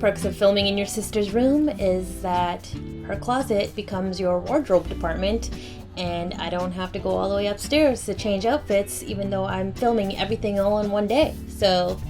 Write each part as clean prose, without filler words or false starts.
perks of filming in your sister's room is that her closet becomes your wardrobe department, and I don't have to go all the way upstairs to change outfits, even though I'm filming everything all in one day. So,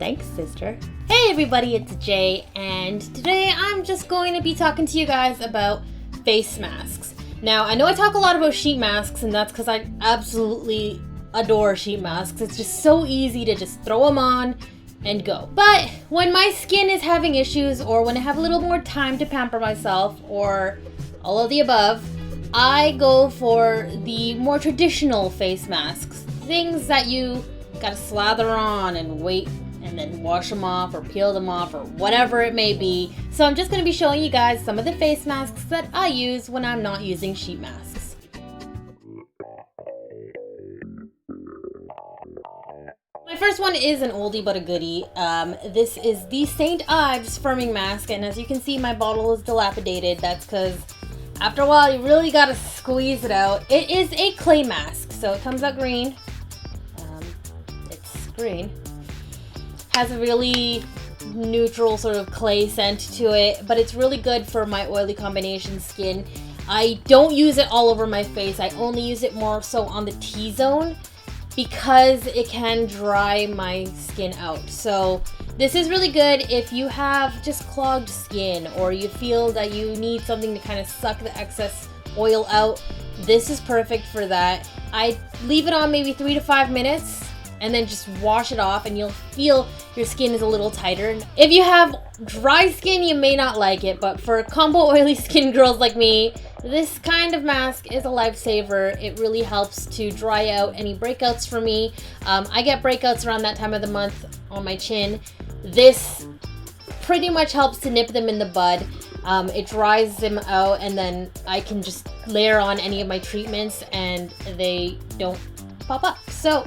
thanks, sister. Hey everybody, it's Jay, and today I'm just going to be talking to you guys about face masks. Now, I know I talk a lot about sheet masks, and that's because I absolutely adore sheet masks. It's just so easy to just throw them on and go. But when my skin is having issues, or when I have a little more time to pamper myself, or all of the above, I go for the more traditional face masks. Things that you gotta slather on and wait and then wash them off or peel them off or whatever it may be. So I'm just going to be showing you guys some of the face masks that I use when I'm not using sheet masks. My first one is an oldie but a goodie. This is the St. Ives firming mask, and as you can see, my bottle is dilapidated. That's because after a while you really gotta squeeze it out. It is a clay mask, so it comes out green. It's green. Has a really neutral sort of clay scent to it, but it's really good for my oily combination skin. I don't use it all over my face. I only use it more so on the T-zone because it can dry my skin out. So this is really good if you have just clogged skin, or you feel that you need something to kind of suck the excess oil out. This is perfect for that. I leave it on maybe 3 to 5 minutes and then just wash it off, and you'll feel your skin is a little tighter. If you have dry skin, you may not like it, but for combo oily skin girls like me, this kind of mask is a lifesaver. It really helps to dry out any breakouts for me. I get breakouts around that time of the month on my chin. This pretty much helps to nip them in the bud. It dries them out, and then I can just layer on any of my treatments and they don't pop up. So,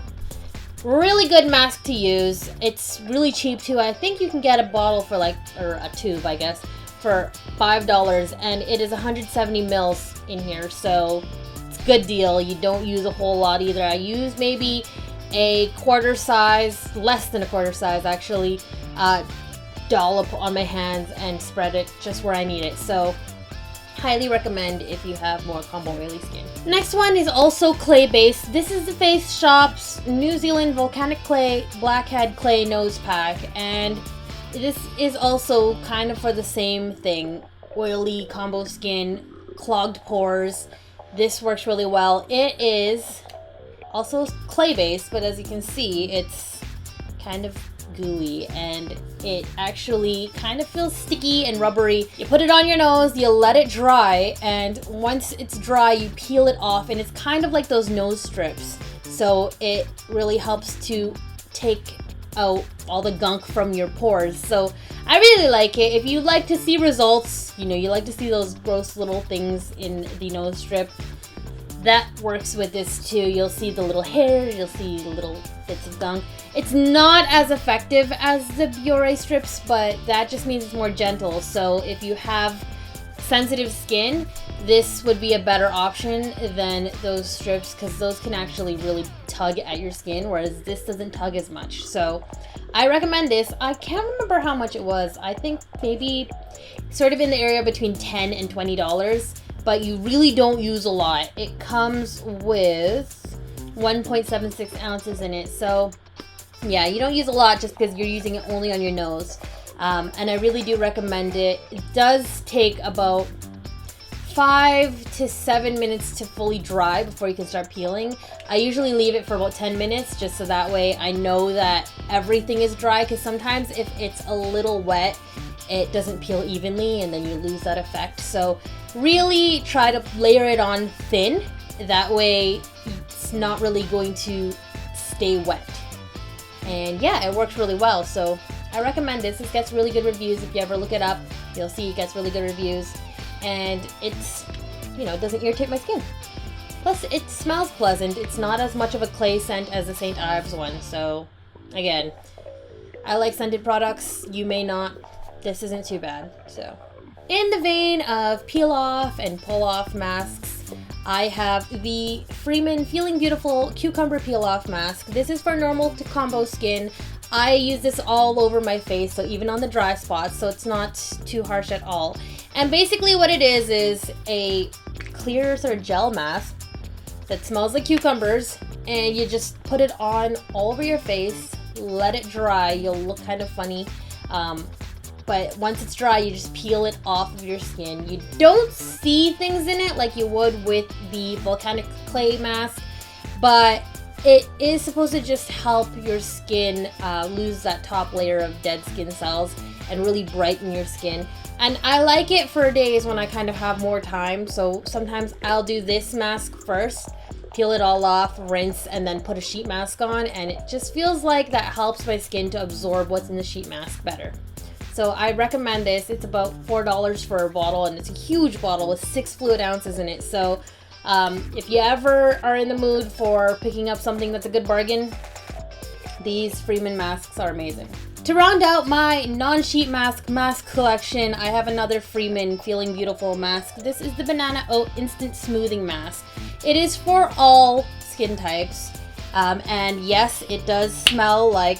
really good mask to use. It's really cheap too. I think you can get a bottle for or a tube, I guess, for $5, and it is 170 mils in here, so it's a good deal. You don't use a whole lot either. I use maybe a quarter size, less than a quarter size actually, dollop on my hands and spread it just where I need it. So highly recommend if you have more combo oily skin. Next one is also clay based. This is the FaceShop's New Zealand Volcanic Clay Blackhead Clay Nose Pack, and this is also kind of for the same thing. Oily combo skin, clogged pores. This works really well. It is also clay based, but as you can see, it's kind of gooey, and it actually kind of feels sticky and rubbery. You put it on your nose, you let it dry, and once it's dry, you peel it off, and it's kind of like those nose strips. So it really helps to take out all the gunk from your pores. So I really like it. If you like to see results, you like to see those gross little things in the nose strip, that works with this too. You'll see the little hair, you'll see the little bits of gunk. It's not as effective as the Biore strips, but that just means it's more gentle. So if you have sensitive skin, this would be a better option than those strips, because those can actually really tug at your skin, whereas this doesn't tug as much. So I recommend this. I can't remember how much it was. I think maybe sort of in the area between $10 and $20, but you really don't use a lot. It comes with 1.76 ounces in it. So yeah, you don't use a lot just because you're using it only on your nose. And I really do recommend it. It does take about 5 to 7 minutes to fully dry before you can start peeling. I usually leave it for about 10 minutes just so that way I know that everything is dry, because sometimes if it's a little wet, it doesn't peel evenly and then you lose that effect. So really try to layer it on thin. That way it's not really going to stay wet. And yeah, it works really well. So I recommend this. This gets really good reviews. If you ever look it up, you'll see it gets really good reviews. And it's, it doesn't irritate my skin. Plus, it smells pleasant. It's not as much of a clay scent as the St. Ives one. So, again, I like scented products. You may not. This isn't too bad. So, in the vein of peel off and pull off masks, I have the Freeman Feeling Beautiful Cucumber Peel Off Mask. This is for normal to combo skin. I use this all over my face, so even on the dry spots, so it's not too harsh at all. And basically what it is a clear sort of gel mask that smells like cucumbers, and you just put it on all over your face, let it dry. You'll look kind of funny, but once it's dry, you just peel it off of your skin. You don't see things in it like you would with the Volcanic clay mask, but it is supposed to just help your skin lose that top layer of dead skin cells and really brighten your skin. And I like it for days when I kind of have more time, so sometimes I'll do this mask first, peel it all off, rinse, and then put a sheet mask on, and it just feels like that helps my skin to absorb what's in the sheet mask better. So I recommend this. It's about $4 for a bottle, and it's a huge bottle with 6 fluid ounces in it. So if you ever are in the mood for picking up something that's a good bargain, these Freeman masks are amazing. To round out my non-sheet mask collection, I have another Freeman Feeling Beautiful mask. This is the Banana Oat Instant Smoothing Mask. It is for all skin types, and yes, it does smell like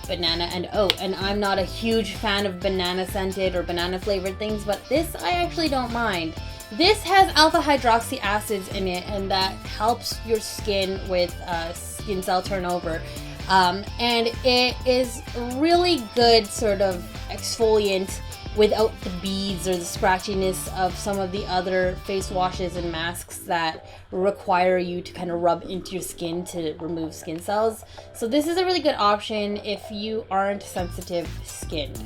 banana and oat, and I'm not a huge fan of banana scented or banana flavored things, but this I actually don't mind. This has alpha hydroxy acids in it, and that helps your skin with skin cell turnover. And it is really good sort of exfoliant without the beads or the scratchiness of some of the other face washes and masks that require you to kind of rub into your skin to remove skin cells. So this is a really good option if you aren't sensitive skinned.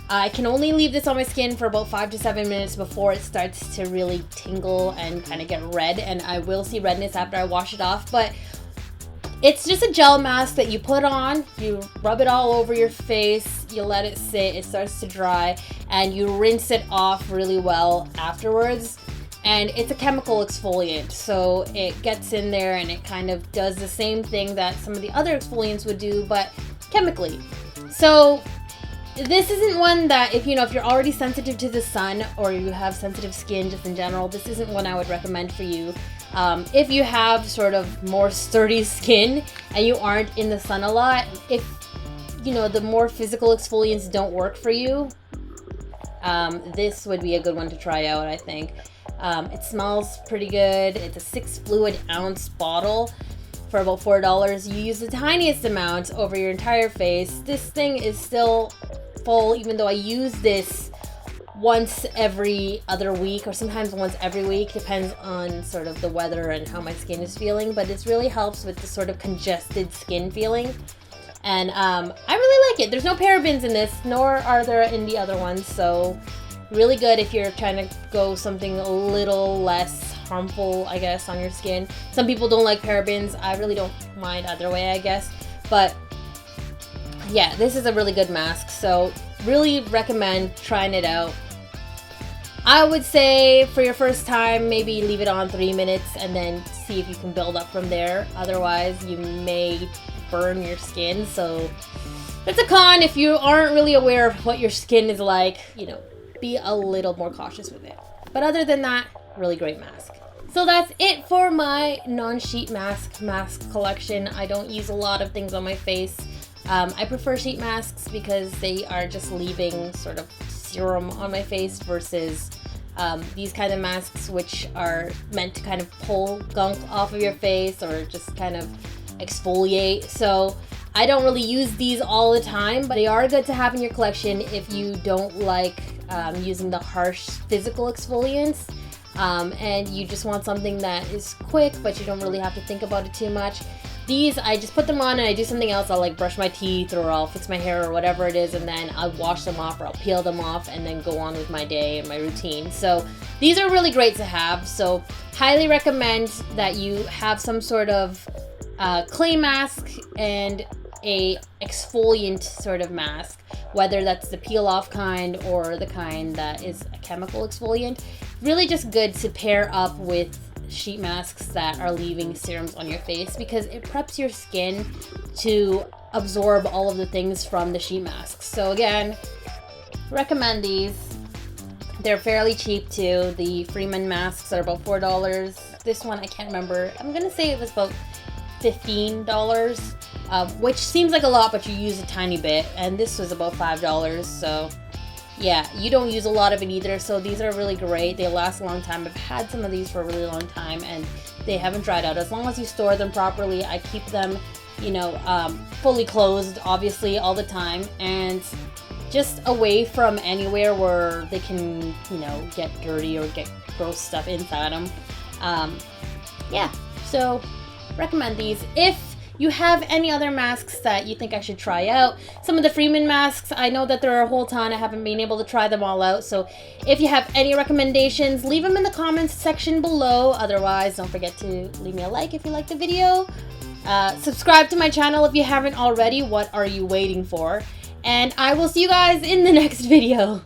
I can only leave this on my skin for about 5 to 7 minutes before it starts to really tingle and kind of get red, and I will see redness after I wash it off, but it's just a gel mask that you put on, you rub it all over your face, you let it sit, it starts to dry, and you rinse it off really well afterwards. And it's a chemical exfoliant, so it gets in there and it kind of does the same thing that some of the other exfoliants would do, but chemically. So this isn't one that if you're already sensitive to the sun or you have sensitive skin just in general, this isn't one I would recommend for you. If you have sort of more sturdy skin and you aren't in the sun a lot, if the more physical exfoliants don't work for you, this would be a good one to try out, I think. It smells pretty good. It's a 6 fluid ounce bottle for about $4. You use the tiniest amount over your entire face. This thing is still full, even though I use this once every other week or sometimes once every week, depends on sort of the weather and how my skin is feeling, but this really helps with the sort of congested skin feeling. And I really like it. There's no parabens in this, nor are there in the other ones, so really good if you're trying to go something a little less harmful, I guess, on your skin. Some people don't like parabens. I really don't mind either way, I guess, but yeah, this is a really good mask, so really recommend trying it out. I would say for your first time, maybe leave it on 3 minutes and then see if you can build up from there. Otherwise, you may burn your skin, so that's a con. If you aren't really aware of what your skin is like, be a little more cautious with it. But other than that, really great mask. So that's it for my non-sheet mask collection. I don't use a lot of things on my face. I prefer sheet masks because they are just leaving sort of serum on my face versus these kind of masks, which are meant to kind of pull gunk off of your face or just kind of exfoliate. So I don't really use these all the time, but they are good to have in your collection if you don't like using the harsh physical exfoliants and you just want something that is quick but you don't really have to think about it too much. These, I just put them on and I do something else. I'll like brush my teeth or I'll fix my hair or whatever it is, and then I'll wash them off or I'll peel them off and then go on with my day and my routine. So these are really great to have. So highly recommend that you have some sort of clay mask and a exfoliant sort of mask, whether that's the peel off kind or the kind that is a chemical exfoliant. Really just good to pair up with sheet masks that are leaving serums on your face because it preps your skin to absorb all of the things from the sheet masks. So again, recommend these. They're fairly cheap too. The Freeman masks are about $4. This one I can't remember. I'm gonna say it was about $15. which seems like a lot, but you use a tiny bit. And this was about $5, so yeah, you don't use a lot of it either. So these are really great. They last a long time. I've had some of these for a really long time, and they haven't dried out. As long as you store them properly, I keep them, you know, fully closed, obviously, all the time, and just away from anywhere where they can, you know, get dirty or get gross stuff inside them. Yeah, so recommend these. If you have any other masks that you think I should try out, some of the Freeman masks, I know that there are a whole ton. I haven't been able to try them all out. So if you have any recommendations, leave them in the comments section below. Otherwise, don't forget to leave me a like if you like the video. Subscribe to my channel if you haven't already. What are you waiting for? And I will see you guys in the next video.